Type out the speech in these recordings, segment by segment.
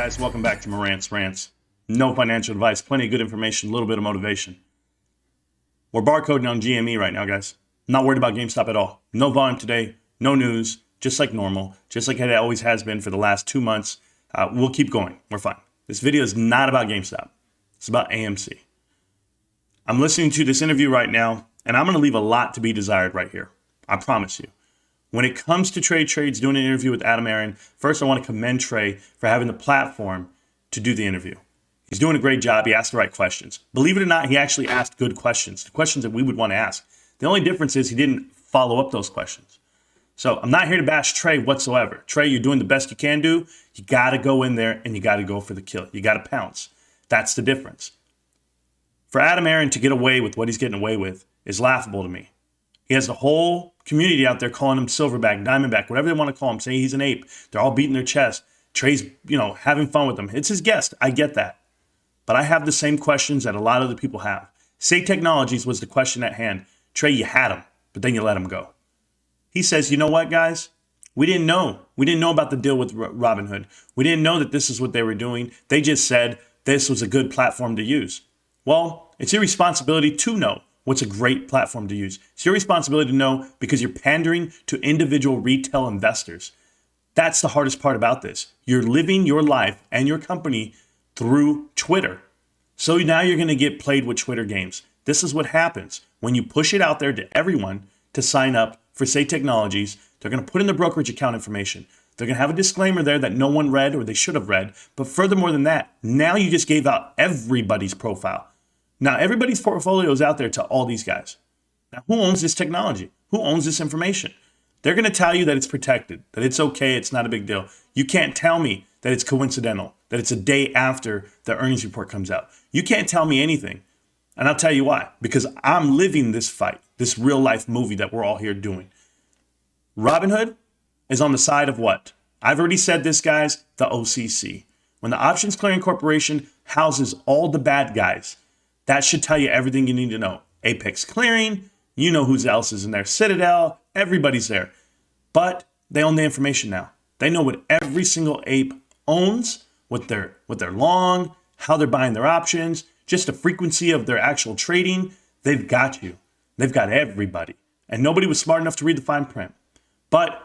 guys? Welcome back to Morant's Rants. No financial advice, plenty of good information, a little bit of motivation. We're barcoding on GME right now, guys. Not worried about GameStop at all. No volume today, no news, just like normal, just like it always has been for the last 2 months. We'll keep going. We're fine. This video is not about GameStop. It's about AMC. I'm listening to this interview right now, and I'm going to leave a lot to be desired right here. I promise you. When it comes to Trades doing an interview with Adam Aron, first I want to commend Trey for having the platform to do the interview. He's doing a great job. He asked the right questions. Believe it or not, he actually asked good questions, the questions that we would want to ask. The only difference is he didn't follow up those questions. So I'm not here to bash Trey whatsoever. Trey, you're doing the best you can do. You got to go in there and you got to go for the kill. You got to pounce. That's the difference. For Adam Aron to get away with what he's getting away with is laughable to me. He has the whole community out there calling him silverback, diamondback, whatever they want to call him, saying he's an ape. They're all beating their chest. Trey's, having fun with them. It's his guest. I get that. But I have the same questions that a lot of the people have. Say Technologies was the question at hand. Trey, you had him, but then you let him go. He says, you know what, guys? We didn't know. We didn't know about the deal with Robinhood. We didn't know that this is what they were doing. They just said this was a good platform to use. Well, it's your responsibility to know what's a great platform to use. It's your responsibility to know because you're pandering to individual retail investors. That's the hardest part about this. You're living your life and your company through Twitter. So now you're going to get played with Twitter games. This is what happens when you push it out there to everyone to sign up for Say Technologies. They're going to put in the brokerage account information. They're going to have a disclaimer there that no one read or they should have read. But furthermore than that, now you just gave out everybody's profile. Now, everybody's portfolio is out there to all these guys. Now, who owns this technology? Who owns this information? They're going to tell you that it's protected, that it's okay, it's not a big deal. You can't tell me that it's coincidental, that it's a day after the earnings report comes out. You can't tell me anything. And I'll tell you why. Because I'm living this fight, this real life movie that we're all here doing. Robinhood is on the side of what? I've already said this, guys, the OCC. When the Options Clearing Corporation houses all the bad guys, that should tell you everything you need to know. Apex Clearing, you know who else is in there. Citadel, everybody's there. But they own the information now. They know what every single ape owns, what they're long, how they're buying their options, just the frequency of their actual trading. They've got you. They've got everybody. And nobody was smart enough to read the fine print. But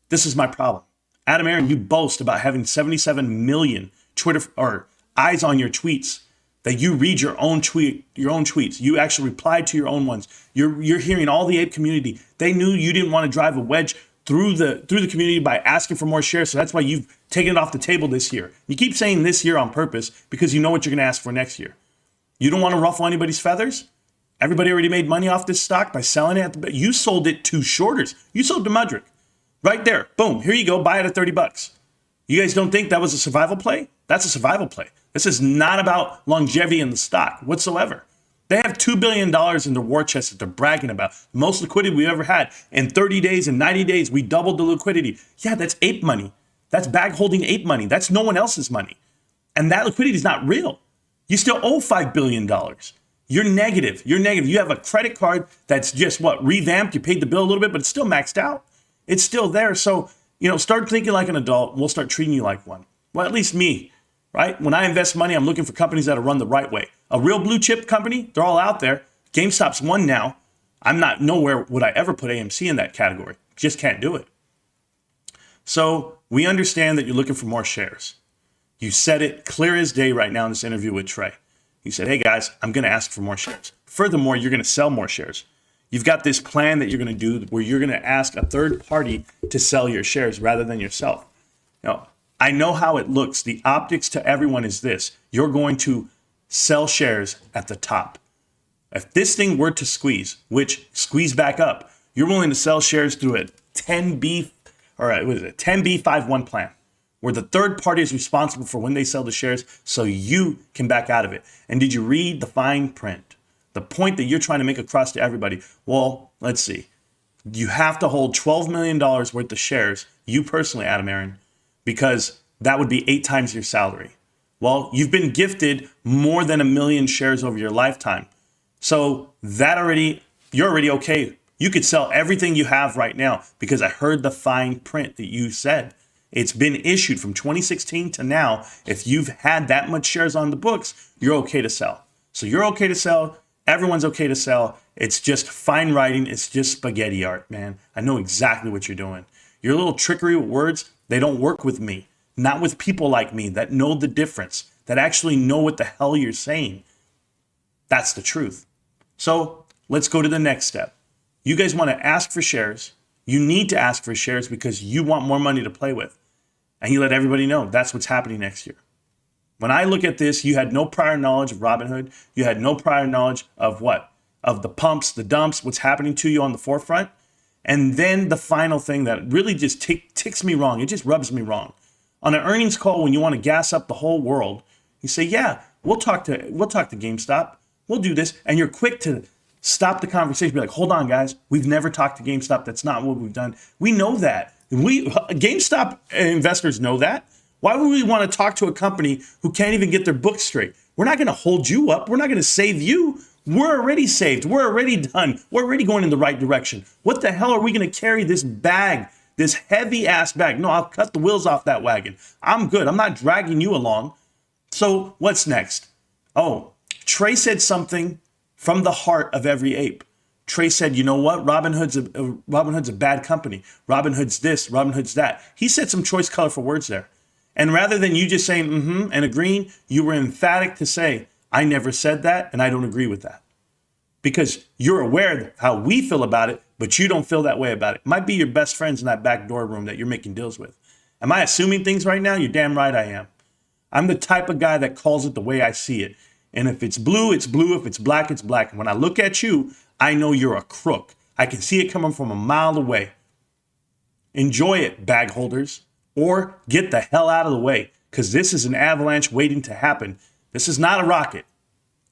this is my problem. Adam Aron, you boast about having 77 million Twitter or eyes on your tweets. That you read your own tweets. You actually replied to your own ones. You're hearing all the ape community. They knew you didn't want to drive a wedge through the community by asking for more shares. So that's why you've taken it off the table this year. You keep saying this year on purpose because you know what you're going to ask for next year. You don't want to ruffle anybody's feathers. Everybody already made money off this stock by selling it at you sold it to shorters. You sold to Mudrick. Right there. Boom. Here you go. Buy it at $30. You guys don't think that was a survival play? That's a survival play. This is not about longevity in the stock whatsoever. They have $2 billion in their war chest that they're bragging about. The most liquidity we've ever had. In 30 days and 90 days, we doubled the liquidity. Yeah, that's ape money. That's bag holding ape money. That's no one else's money. And that liquidity is not real. You still owe $5 billion. You're negative. You have a credit card that's just revamped. You paid the bill a little bit, but it's still maxed out. It's still there. So, start thinking like an adult. We'll start treating you like one. Well, at least me. Right? When I invest money, I'm looking for companies that are run the right way. A real blue chip company, they're all out there. GameStop's one now. Nowhere would I ever put AMC in that category. Just can't do it. So we understand that you're looking for more shares. You said it clear as day right now in this interview with Trey. You said, hey guys, I'm going to ask for more shares. Furthermore, you're going to sell more shares. You've got this plan that you're going to do where you're going to ask a third party to sell your shares rather than yourself. I know how it looks. The optics to everyone is this. You're going to sell shares at the top. If this thing were to squeeze back up, you're willing to sell shares through a 10B 10B51 plan, where the third party is responsible for when they sell the shares so you can back out of it. And did you read the fine print? The point that you're trying to make across to everybody. Well, let's see. You have to hold $12 million worth of shares, you personally, Adam Aron, because that would be 8 times your salary. Well, you've been gifted more than 1 million shares over your lifetime. So you're already okay. You could sell everything you have right now because I heard the fine print that you said. It's been issued from 2016 to now. If you've had that much shares on the books, you're okay to sell. So you're okay to sell. Everyone's okay to sell. It's just fine writing. It's just spaghetti art, man. I know exactly what you're doing. Your little trickery with words, they don't work with me. Not with people like me that know the difference, that actually know what the hell you're saying. That's the truth. So let's go to the next step. You guys want to ask for shares. You need to ask for shares because you want more money to play with. And you let everybody know that's what's happening next year. When I look at this, you had no prior knowledge of Robinhood. You had no prior knowledge of what? Of the pumps, the dumps, what's happening to you on the forefront. And then the final thing that really just ticks me wrong. It just rubs me wrong. On an earnings call, when you want to gas up the whole world, you say, yeah, we'll talk to GameStop. We'll do this. And you're quick to stop the conversation. Be like, hold on, guys. We've never talked to GameStop. That's not what we've done. We know that. GameStop investors know that. Why would we want to talk to a company who can't even get their books straight? We're not going to hold you up. We're not going to save you. We're already saved. We're already done. We're already going in the right direction. What the hell are we going to carry this bag, this heavy ass bag? No, I'll cut the wheels off that wagon. I'm good. I'm not dragging you along. So what's next? Oh, Trey said something from the heart of every ape. Trey said, you know what? Robinhood's a bad company. Robinhood's this, Robinhood's that. He said some choice, colorful words there. And rather than you just saying and agreeing, you were emphatic to say, I never said that and I don't agree with that. Because you're aware of how we feel about it, but you don't feel that way about it. It might be your best friends in that back door room that you're making deals with. Am I assuming things right now? You're damn right I am. I'm the type of guy that calls it the way I see it. And if it's blue, it's blue. If it's black, it's black. And when I look at you, I know you're a crook. I can see it coming from a mile away. Enjoy it, bag holders, or get the hell out of the way, because this is an avalanche waiting to happen. This is not a rocket.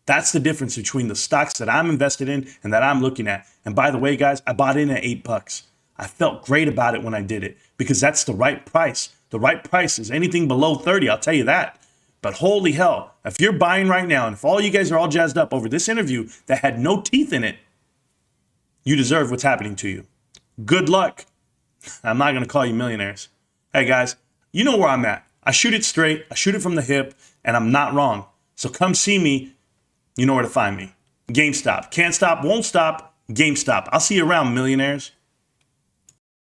That's the difference between the stocks that I'm invested in and that I'm looking at. And by the way, guys, I bought in at $8. I felt great about it when I did it because that's the right price. The right price is anything below 30, I'll tell you that. But holy hell, if you're buying right now and if all you guys are all jazzed up over this interview that had no teeth in it, you deserve what's happening to you. Good luck. I'm not going to call you millionaires. Hey, guys, you know where I'm at. I shoot it straight. I shoot it from the hip, and I'm not wrong. So come see me. You know where to find me. GameStop. Can't stop, won't stop. GameStop. I'll see you around, millionaires.